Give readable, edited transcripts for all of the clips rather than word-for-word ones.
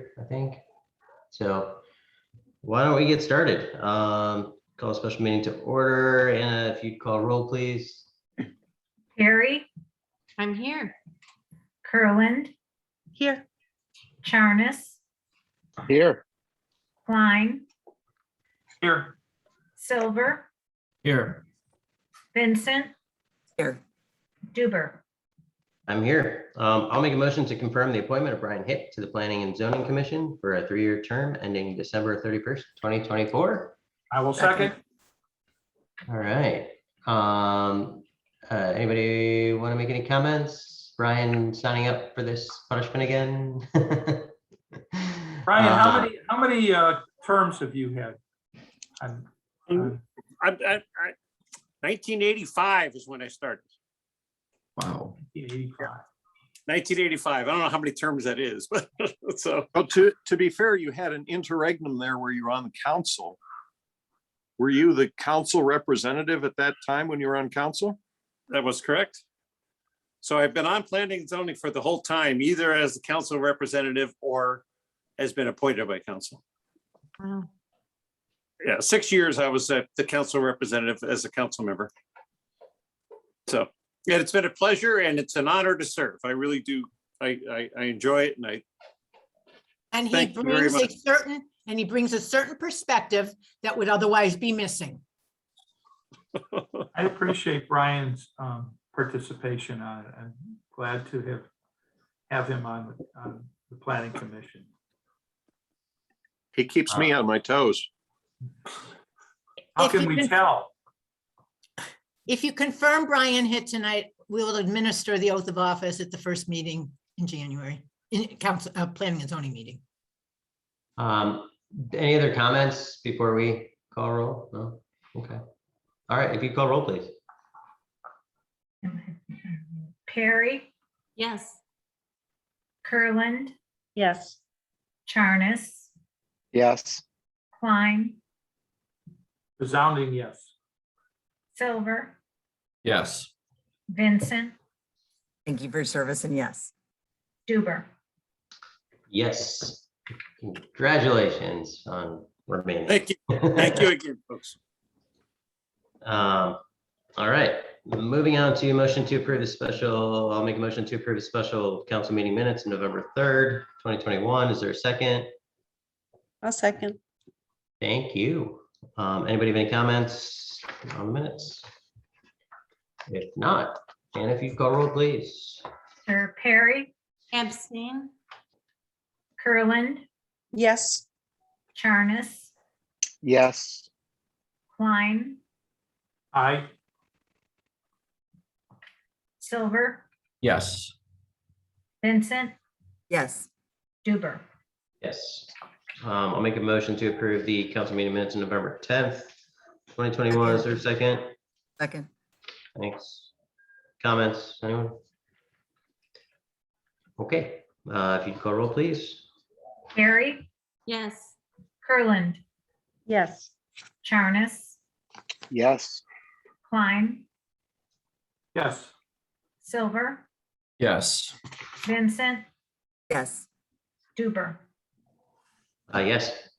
here, I think. So why don't we get started? Call a special meeting to order. Anna, if you'd call roll, please. Perry, I'm here. Kurland, Here. Charnas, Here. Klein, Here. Silver, Here. Vincent, Here. Duber. I'm here. I'll make a motion to confirm the appointment of Brian Hitt to the Planning and Zoning Commission for a 3-year term ending December 31st, 2024. I will second. All right. Anybody want to make any comments? Brian signing up for this punishment again? Brian, how many terms have you had? 1985 is when I started. Wow. 1985. I don't know how many terms that is, but so. Well, to be fair, you had an interregnum there where you were on the council. Were you the council representative at that time when you were on council? That was correct. So I've been on planning and zoning for the whole time, either as the council representative or has been appointed by council. Wow. Yeah, 6 years I was the council representative as a council member. So, yeah, it's been a pleasure and it's an honor to serve. I really do. I enjoy it, and he Thank you very brings a certain perspective that would otherwise be missing. I appreciate Brian's participation on it. I'm glad to have him on the planning commission. He keeps me on my toes. How If can you we can- tell? If you confirm Brian Hitt tonight, we will administer the oath of office at the first meeting in January, in council, planning and zoning meeting. Any other comments before we call roll? No? Okay. All right, if you call roll, please. Perry, Yes. Kurland, Yes. Charnas, Yes. Klein, Resounding yes. Silver, Yes. Vincent, Thank you for your service, and yes. Duber. Yes. Congratulations on remaining. thank you. Thank you again, folks. All right, moving on to motion to approve the special, I'll make a motion to approve the special council meeting minutes November 3rd, 2021. Is there a second? I'll second. Thank you. Anybody have any comments on the minutes? If not, and if you call roll, please. Sir Perry, Abstain. Kurland, Yes. Charnas, Yes. Klein, Aye. Silver, Yes. Vincent, Yes. Duber. Yes. I'll make a motion to approve the council meeting minutes on November 10th, 2021. Is there a second? Second. Thanks. Comments, anyone? Okay, if you'd call roll, please. Perry, Yes. Kurland, Yes. Charnas, Yes. Klein, Yes. Silver, Yes. Vincent, Yes. Duber. Yes.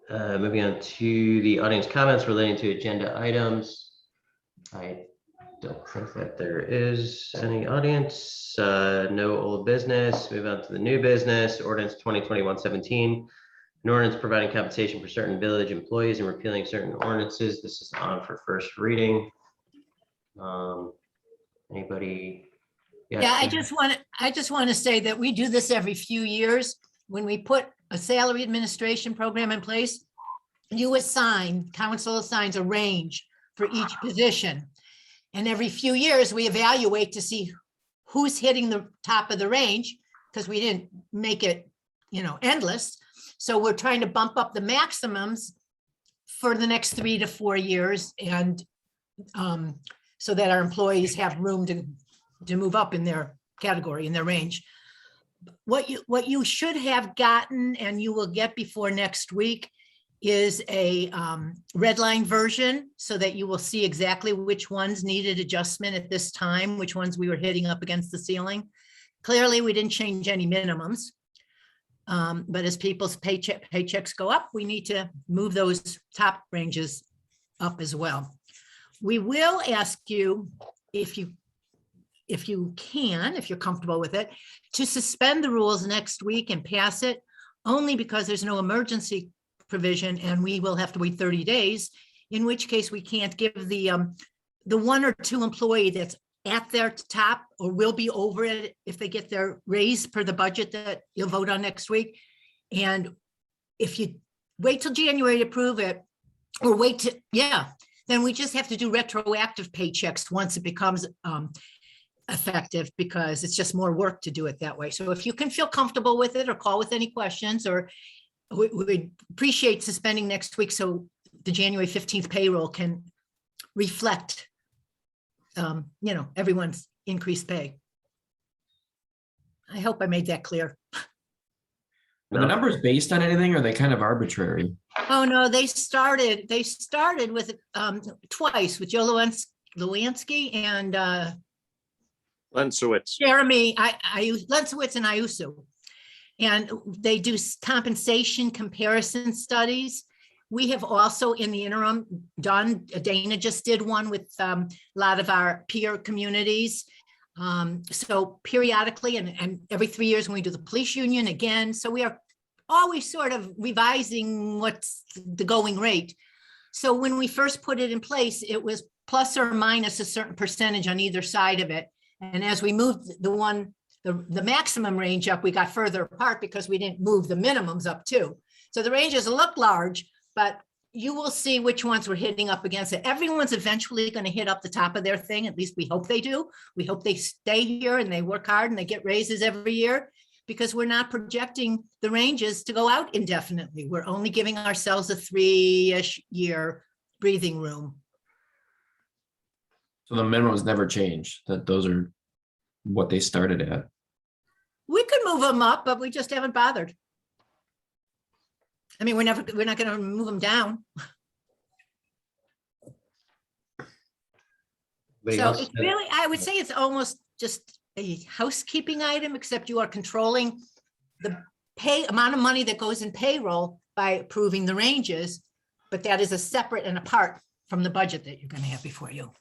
Moving on to the audience comments relating to agenda items. I don't think that there is any audience. No old business. Move on to the new business. Ordinance 2021-17. An ordinance providing compensation for certain village employees and repealing certain ordinances. This is on for first reading. Anybody? Yeah, I just want to say that we do this every few years. When we put a salary administration program in place, council assigns a range for each position. And every few years, we evaluate to see who's hitting the top of the range, because we didn't make it, endless. So we're trying to bump up the maximums for the next 3 to 4 years, and so that our employees have room to move up in their category, in their range. What you should have gotten, and you will get before next week, is a red line version, so that you will see exactly which ones needed adjustment at this time, which ones we were hitting up against the ceiling. Clearly, we didn't change any minimums. But as people's paychecks go up, we need to move those top ranges up as well. We will ask you, if you can, if you're comfortable with it, to suspend the rules next week and pass it, only because there's no emergency provision and we will have to wait 30 days, in which case we can't give the 1 or 2 employee that's at their top or will be over it if they get their raise per the budget that you'll vote on next week. And if you wait till January to approve it, or wait to, then we just have to do retroactive paychecks once it becomes effective, because it's just more work to do it that way. So if you can feel comfortable with it, or call with any questions, or we'd appreciate suspending next week so the January 15th payroll can reflect everyone's increased pay. I hope I made that clear. Are the numbers based on anything, or are they kind of arbitrary? Oh, no, they started with twice with Joe Lewinsky and Lensowitz. Jeremy Lensowitz and Iusu. And they do compensation comparison studies. We have also in the interim done, Dana just did one with a lot of our peer communities. So periodically and every 3 years when we do the police union again. So we are always sort of revising what's the going rate. So when we first put it in place, it was plus or minus a certain percentage on either side of it. And as we moved the maximum range up, we got further apart because we didn't move the minimums up too. So the ranges look large, but you will see which ones we're hitting up against it. Everyone's eventually going to hit up the top of their thing. At least we hope they do. We hope they stay here and they work hard and they get raises every year, because we're not projecting the ranges to go out indefinitely. We're only giving ourselves a 3-ish year breathing room. So the minimums never change, that those are what they started at. We could move them up, but we just haven't bothered. I mean, we're not going to move them down. Anybody So else? it's really, I would say it's almost just a housekeeping item, except you are controlling the amount of money that goes in payroll by approving the ranges, but that is a separate and apart from the budget that you're going to have before you.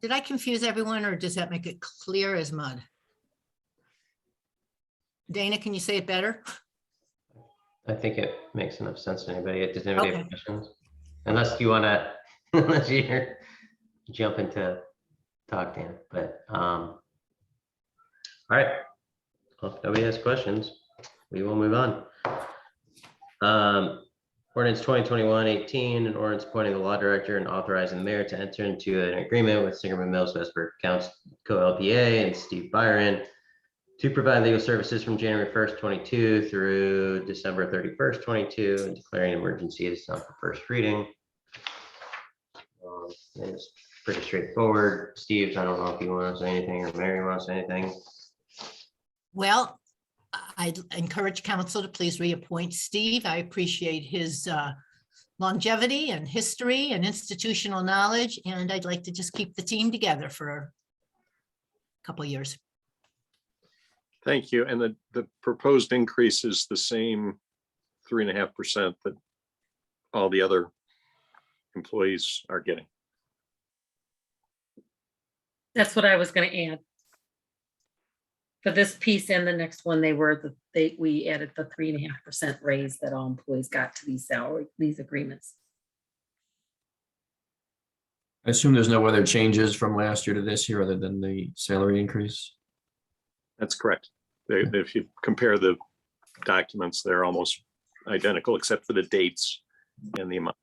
Did I confuse everyone, or does that make it clear as mud? Dana, can you say it better? I think it makes enough sense to anybody. Does anybody have Okay. questions? Unless you want to, unless you're jumping to talk, Dan, but, all right. Well, if nobody has questions, we will move on. Ordinance 2021-18, an ordinance appointing the law director and authorizing the mayor to enter into an agreement with Singerman Mills Vesper Counts Co-LPA and Steve Byron to provide legal services from January 1st, 22 through December 31st, 22, and declaring an emergency is on for first reading. And it's pretty straightforward. Steve, I don't know if you want to say anything, or Mary wants to say anything. Well, I'd encourage council to please reappoint Steve. I appreciate his longevity and history and institutional knowledge, and I'd like to just keep the team together for a couple of years. Thank you. And the proposed increase is the same 3.5% that all the other employees are getting. That's what I was going to add. For this piece and the next one, we added the 3.5% raise that all employees got to these agreements. I assume there's no other changes from last year to this year other than the salary increase. That's correct. If you compare the documents, they're almost identical except for the dates and the amounts.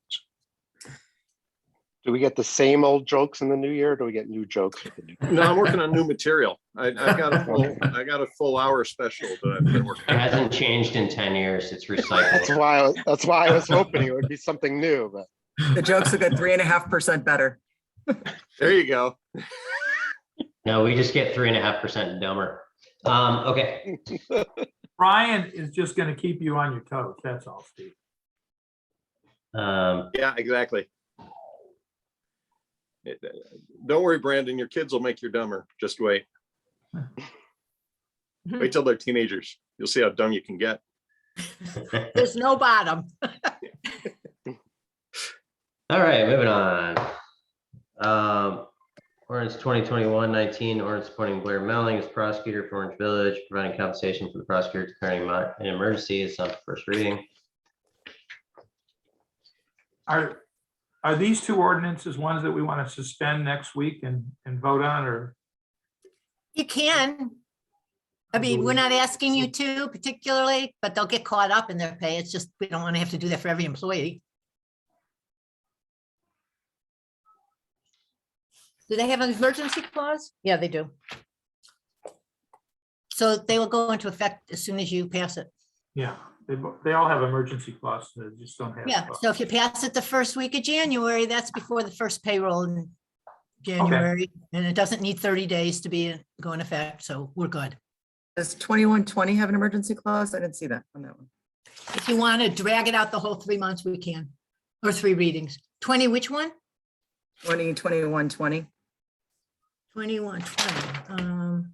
Do we get the same old jokes in the new year, or do we get new jokes? with the new year? No, I'm working on new material. I got a full hour special that I've been working It on. hasn't changed in 10 years. It's That's recycled. why I was hoping it would be something new, but The jokes will get 3.5% better. There you go. No, we just get 3.5% dumber. Okay. Brian is just going to keep you on your toes. That's all, Steve. Yeah, exactly. Don't worry, Brandon, your kids will make you dumber. Just wait. Wait till they're teenagers. You'll see how dumb you can get. There's no bottom. All right, moving on. Ordinance 2021-19, ordinance appointing Blair Melling as prosecutor for Orange Village, providing compensation for the prosecutor declaring an emergency. It's on first reading. Are these two ordinances ones that we want to suspend next week and vote on, or? You can. I mean, we're not asking you to particularly, but they'll get caught up in their pay. It's just, we don't want to have to do that for every employee. Do they have an emergency clause? Yeah, they do. So they will go into effect as soon as you pass it. Yeah, they all have emergency clauses, they just don't have. Yeah, so if you pass it the first week of January, that's before the first payroll in January, and it doesn't need 30 days to go in effect, so we're good. Does 2120 have an emergency clause? I didn't see that on that one. If you want to drag it out the whole 3 months, we can, or 3 readings. 20, which one? 2120. 2120.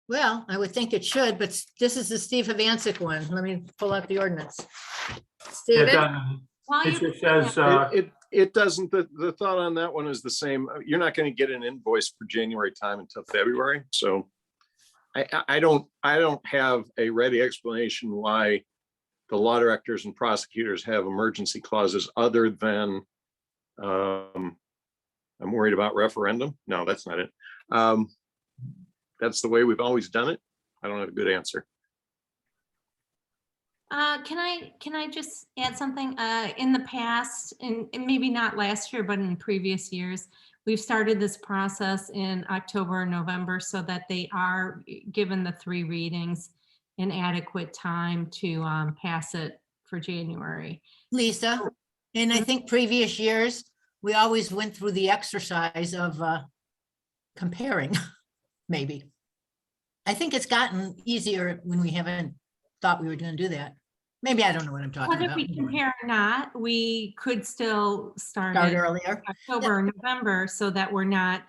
Well, I would think it should, but this is the Steve Havancic one. Let me pull up the ordinance. It Steven? doesn't. It just says, It doesn't, the thought on that one is the same. You're not going to get an invoice for January time until February. So I don't have a ready explanation why the law directors and prosecutors have emergency clauses other than I'm worried about referendum. No, that's not it. That's the way we've always done it. I don't have a good answer. Can I just add something? In the past, and maybe not last year, but in previous years, we've started this process in October and November so that they are given the 3 readings in adequate time to pass it for January. Lisa, and I think previous years, we always went through the exercise of comparing, maybe. I think it's gotten easier when we haven't thought we were going to do that. Maybe I don't know what I'm talking Whether about. we compare or not, we could still start Start in earlier. October or November so that we're not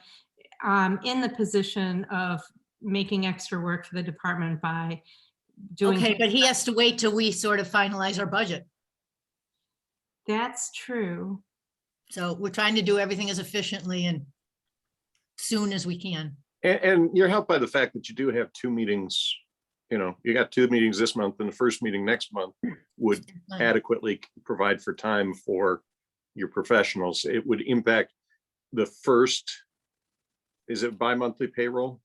in the position of making extra work for the department by doing. Okay, but he has to wait till we sort of finalize our budget. That's true. So we're trying to do everything as efficiently and soon as we can. And you're helped by the fact that you do have 2 meetings. You know, you got 2 meetings this month, and the first meeting next month would adequately provide for time for your professionals. It would impact the first, is it bi-monthly payroll?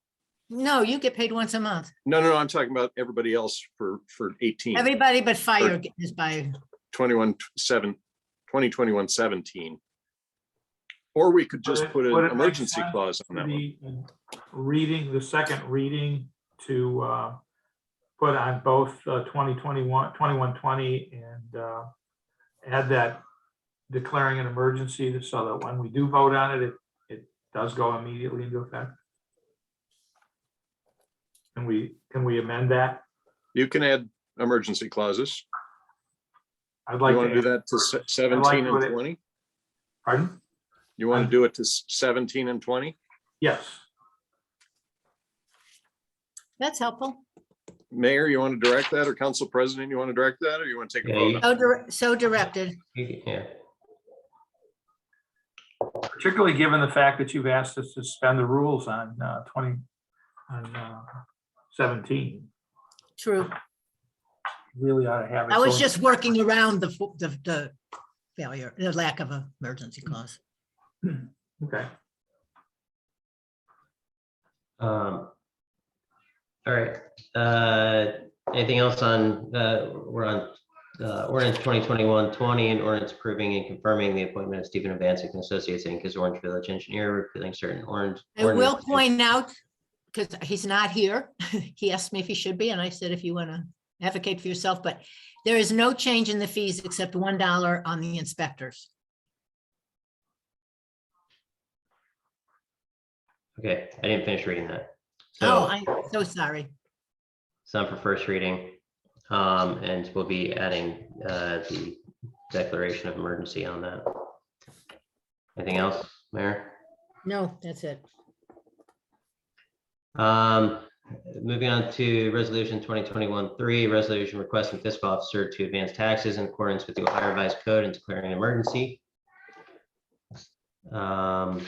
No, you get paid once a month. No, I'm talking about everybody else for 18. Everybody but fire is by, 2021-17. Or we could just put Would an it make emergency sense clause on that one. the second reading to put on both 2120 and add that declaring an emergency so that when we do vote on it, it does go immediately into effect? Can we amend that? You can add emergency clauses. I'd like You want to do add- that to 17 and 20? Pardon? You want to do it to 17 and 20? Yes. that's helpful. Mayor, you want to direct that, or council president, you want to direct that, or you want to take a Yeah, vote? on it? So directed. Yeah. Particularly given the fact that you've asked us to suspend the rules on 17. True. Really ought to have it. I was going. just working around the failure, the lack of a emergency clause. Okay. All right. Anything else on, we're on ordinance 2021-20 and ordinance approving and confirming the appointment of Stephen Havancic and Associates Inc. as Orange Village Engineer, repealing certain I will ordinances. point out, because he's not here, he asked me if he should be, and I said, if you want to advocate for yourself, but there is no change in the fees except $1 on the inspectors. Okay, I didn't finish reading that. Oh, So I'm so sorry. it's on for first reading. And we'll be adding the declaration of emergency on that. Anything else, Mayor? No, that's it. All Moving on to resolution 2021-3, resolution requesting fiscal officer to advance taxes in accordance with the Ohio Revised Code and declaring an emergency. I'll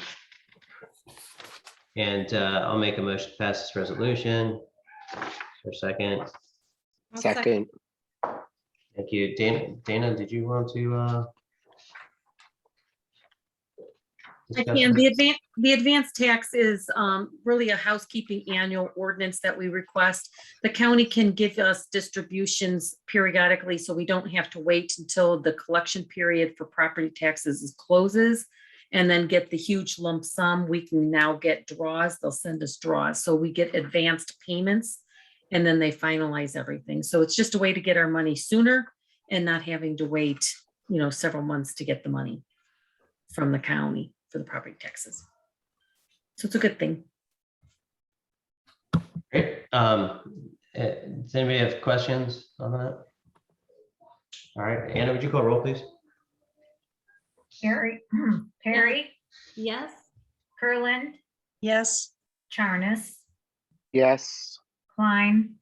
make a motion to pass this resolution. For a second. I'll Second. Thank you. Dana, did you want to? I discuss can. this? The advanced tax is really a housekeeping annual ordinance that we request. The county can give us distributions periodically, so we don't have to wait until the collection period for property taxes closes and then get the huge lump sum. We can now get draws. They'll send us draws. So we get advanced payments and then they finalize everything. So it's just a way to get our money sooner and not having to wait, several months to get the money from the county for the property taxes. So it's a good thing. Great. Does anybody have questions on that? All right, Anna, would you call roll, please? Perry, Yes. Kurland, Yes. Charnes, Yes. Klein,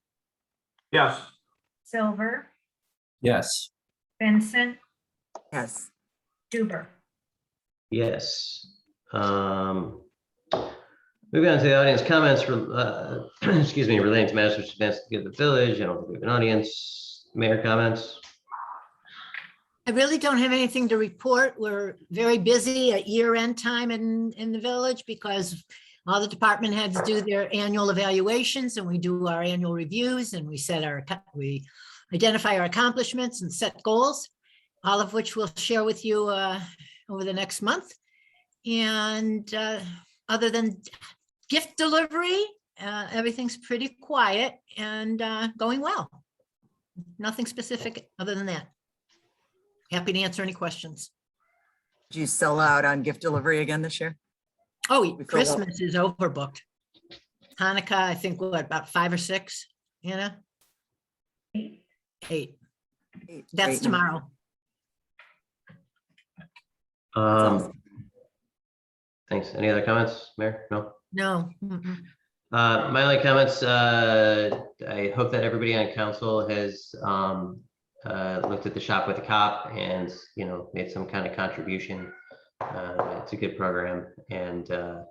Yes. Silver, Yes. Vincent, Yes. Duber. Yes. Moving on to the audience comments, excuse me, relating to matters which advance the good of the village. I don't think we have an audience. Mayor comments. I really don't have anything to report. We're very busy at year-end time in the village because all the department heads do their annual evaluations and we do our annual reviews and we identify our accomplishments and set goals, all of which we'll share with you over the next month. And other than gift delivery, everything's pretty quiet and going well. Nothing specific other than that. Happy to answer any questions. Did you sell out on gift delivery again this year? Oh, We filled up. Christmas is overbooked. Hanukkah, I think, what, about 5 or 6, Anna? 8. That's Great. tomorrow. Thanks. Any other comments, Mayor? No? No. Mm-mm. My only comments, I hope that everybody on council has looked at the Shop with a Cop and, made some kind of contribution. It's a good program. And I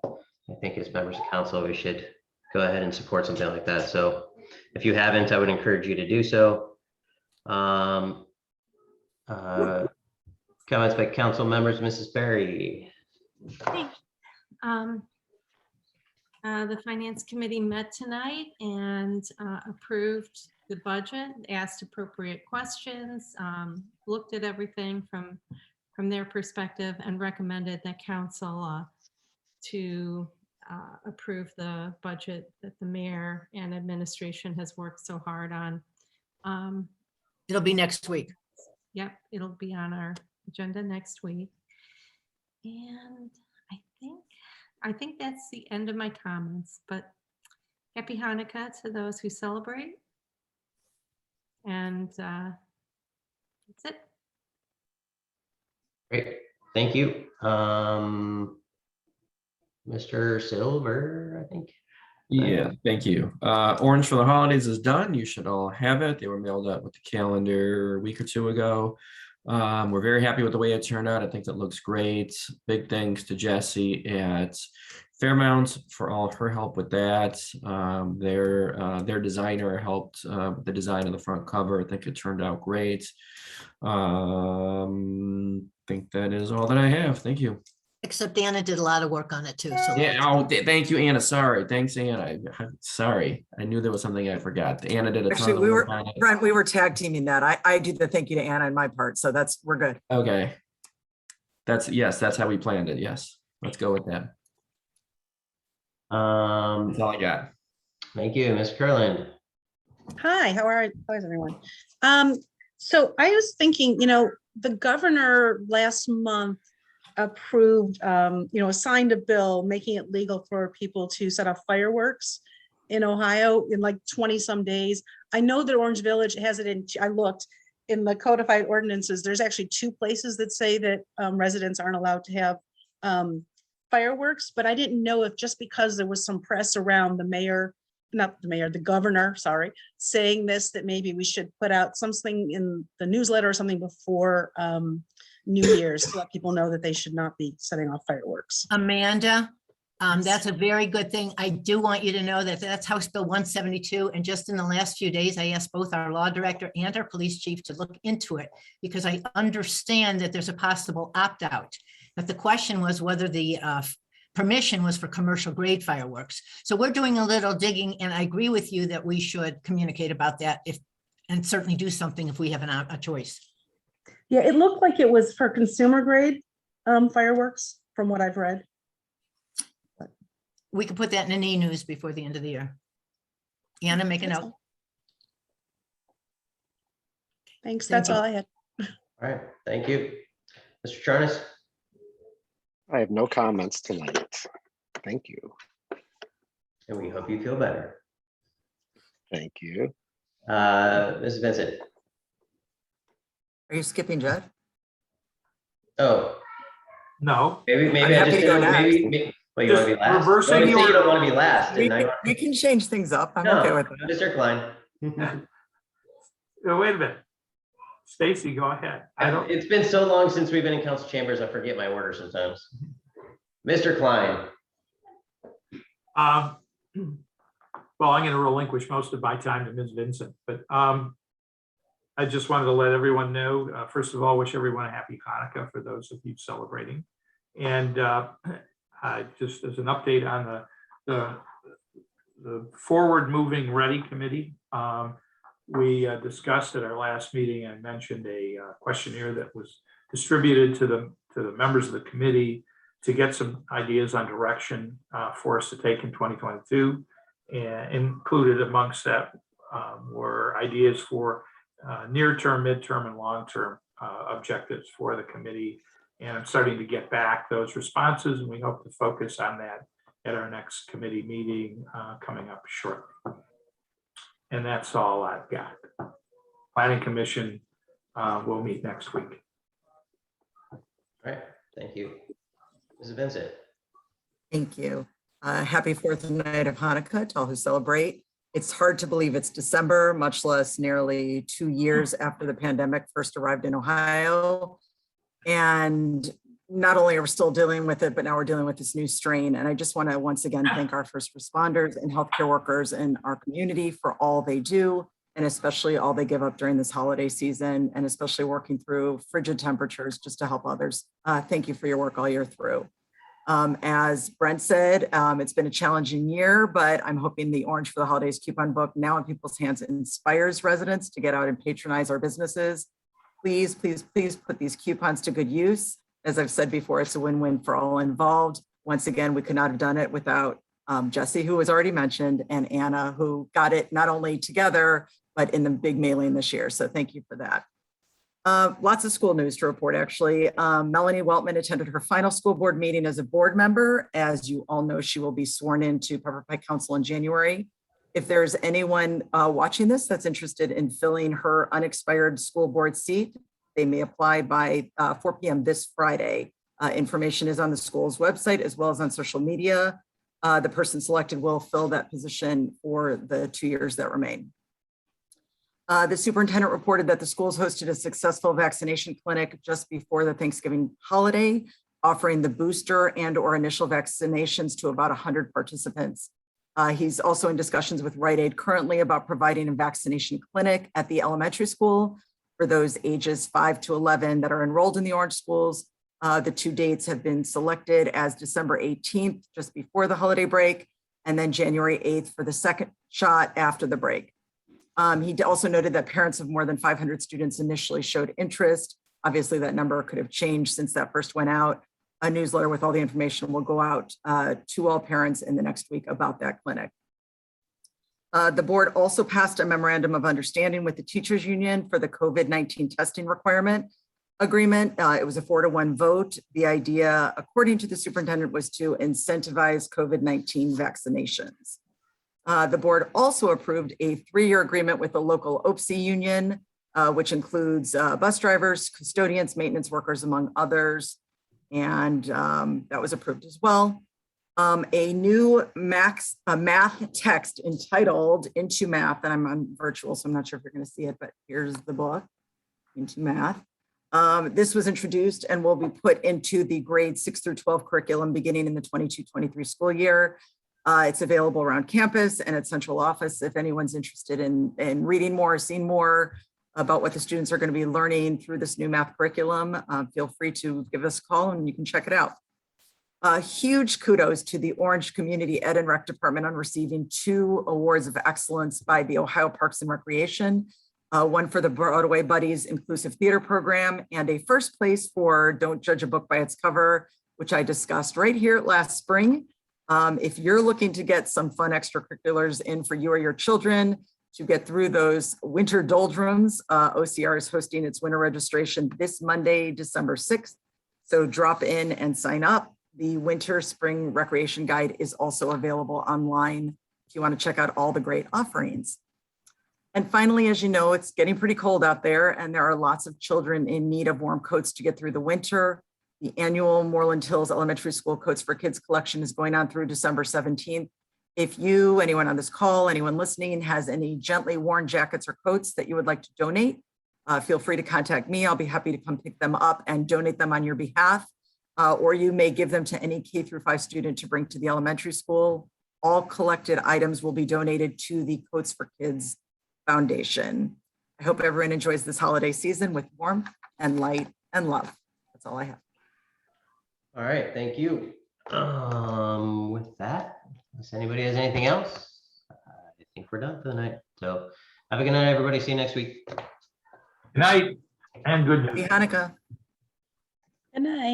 think as members of council, we should go ahead and support something like that. So if you haven't, I would encourage you to do so. Comments by council members, Mrs. Berry. Thanks. The finance committee met tonight and approved the budget, asked appropriate questions, looked at everything from their perspective and recommended that council to approve the budget that the mayor and administration has worked so hard on. It'll be next week. Yep, it'll be on our agenda next week. And I think that's the end of my comments, but happy Hanukkah to those who celebrate. And that's it. Great, thank you. Mr. Silver, I think. Yeah, thank you. Orange for the Holidays is done. You should all have it. They were mailed out with the calendar a week or two ago. We're very happy with the way it turned out. I think that looks great. Big thanks to Jesse at Fairmount for all of her help with that. Their designer helped with the design of the front cover. I think it turned out great. I think that is all that I have. Thank you. Except Anna did a lot of work on it too. So Yeah. Oh, thank you, Anna. Sorry. Thanks, Anna. Sorry. I knew there was something I forgot. Anna did a ton Actually, of we work were, on it. Brent, we were tag teaming that. I did the thank you to Anna in my part. So we're good. Okay. That's how we planned it. Yes. Let's go with that. That's all I got. Thank you, Ms. Kurland. Hi, how is everyone? So I was thinking, the governor last month approved, signed a bill making it legal for people to set off fireworks in Ohio in like 20 some days. I know that Orange Village has it I looked in the codified ordinances. There's actually 2 places that say that residents aren't allowed to have fireworks, but I didn't know if just because there was some press around the mayor not the mayor, the governor, sorry, saying this, that maybe we should put out something in the newsletter or something before New Year's to let people know that they should not be setting off fireworks. Amanda, that's a very good thing. I do want you to know that that's House Bill 172. And just in the last few days, I asked both our law director and our police chief to look into it because I understand that there's a possible opt-out. But the question was whether the permission was for commercial grade fireworks. So we're doing a little digging, and I agree with you that we should communicate about that and certainly do something if we have a choice. Yeah, it looked like it was for consumer grade fireworks from what I've read. We could put that in an e-news before the end of the year. Anna, make a That's note. all. Thanks, Thank that's you. all I had. All right, thank you. Mr. Charnas? I have no comments tonight. Thank you. And we hope you feel better. Thank you. Mrs. Vincent? Are you skipping Judd? Oh, No, maybe I'm I happy just to go didn't, next. maybe, well, you want to be Just last? reversing Well, you the say you don't order. want to be last, We didn't I? we can change things up. I'm okay with that. Mr. Klein. Wait a minute. Stacy, go ahead. I don't, It's been so long since we've been in council chambers, I forget my order sometimes. Mr. Klein. well, I'm going to relinquish most of my time to Ms. Vincent, but I just wanted to let everyone know, first of all, wish everyone a happy Hanukkah for those of you celebrating. And just as an update on the Forward Moving Ready Committee, we discussed at our last meeting and mentioned a questionnaire that was distributed to the members of the committee to get some ideas on direction for us to take in 2022. And included amongst that were ideas for near-term, midterm, and long-term objectives for the committee. And I'm starting to get back those responses, and we hope to focus on that at our next committee meeting coming up shortly. And that's all I've got. Planning Commission will meet next week. All right, thank you. Mrs. Vincent. Thank you. Happy fourth night of Hanukkah to all who celebrate. It's hard to believe it's December, much less nearly 2 years after the pandemic first arrived in Ohio. And not only are we still dealing with it, but now we're dealing with this new strain. And I just want to once again thank our first responders and healthcare workers in our community for all they do, and especially all they give up during this holiday season, and especially working through frigid temperatures just to help others. Thank you for your work all year through. As Brent said, it's been a challenging year, but I'm hoping the Orange for the Holidays coupon book now in people's hands inspires residents to get out and patronize our businesses. Please, please, please put these coupons to good use. As I've said before, it's a win-win for all involved. Once again, we could not have done it without Jesse, who was already mentioned, and Anna, who got it not only together, but in the big mailing this year. So thank you for that. Lots of school news to report, actually. Melanie Weltman attended her final school board meeting as a board member. As you all know, she will be sworn into Pepper Pike Council in January. If there's anyone watching this that's interested in filling her unexpired school board seat, they may apply by 4 p.m. this Friday. Information is on the school's website as well as on social media. The person selected will fill that position for the 2 years that remain. The superintendent reported that the schools hosted a successful vaccination clinic just before the Thanksgiving holiday, offering the booster and/or initial vaccinations to about 100 participants. He's also in discussions with Rite Aid currently about providing a vaccination clinic at the elementary school for those ages 5 to 11 that are enrolled in the Orange schools. The 2 dates have been selected as December 18th, just before the holiday break, and then January 8th for the second shot after the break. He also noted that parents of more than 500 students initially showed interest. Obviously, that number could have changed since that first went out. A newsletter with all the information will go out to all parents in the next week about that clinic. The board also passed a memorandum of understanding with the teachers union for the COVID-19 testing requirement agreement. It was a 4-to-1 vote. The idea, according to the superintendent, was to incentivize COVID-19 vaccinations. The board also approved a 3-year agreement with the local OPSI union, which includes bus drivers, custodians, maintenance workers, among others. And that was approved as well. A new math text entitled Into Math, and I'm on virtual, so I'm not sure if you're going to see it, but here's the book, Into Math. This was introduced and will be put into the grade 6 through 12 curriculum beginning in the 22-23 school year. It's available around campus and at central office. If anyone's interested in reading more, seeing more about what the students are going to be learning through this new math curriculum, feel free to give us a call and you can check it out. Huge kudos to the Orange Community Ed and Rec Department on receiving 2 awards of excellence by the Ohio Parks and Recreation. One for the Broadway Buddies Inclusive Theater Program, and a first place for Don't Judge a Book by Its Cover, which I discussed right here last spring. If you're looking to get some fun extracurriculars in for you or your children to get through those winter doldrums, OCR is hosting its winter registration this Monday, December 6th. So drop in and sign up. The Winter Spring Recreation Guide is also available online if you want to check out all the great offerings. And finally, as you know, it's getting pretty cold out there and there are lots of children in need of warm coats to get through the winter. The annual Moreland Hills Elementary School Coats for Kids collection is going on through December 17th. If you, anyone on this call, anyone listening has any gently worn jackets or coats that you would like to donate, feel free to contact me. I'll be happy to come pick them up and donate them on your behalf. Or you may give them to any K-5 student to bring to the elementary school. All collected items will be donated to the Coats for Kids Foundation. I hope everyone enjoys this holiday season with warmth and light and love. That's all I have. All right, thank you. With that, unless anybody has anything else, I think we're done for the night. So have a good night, everybody. See you next week. Good night and good night. Happy Hanukkah. Good night.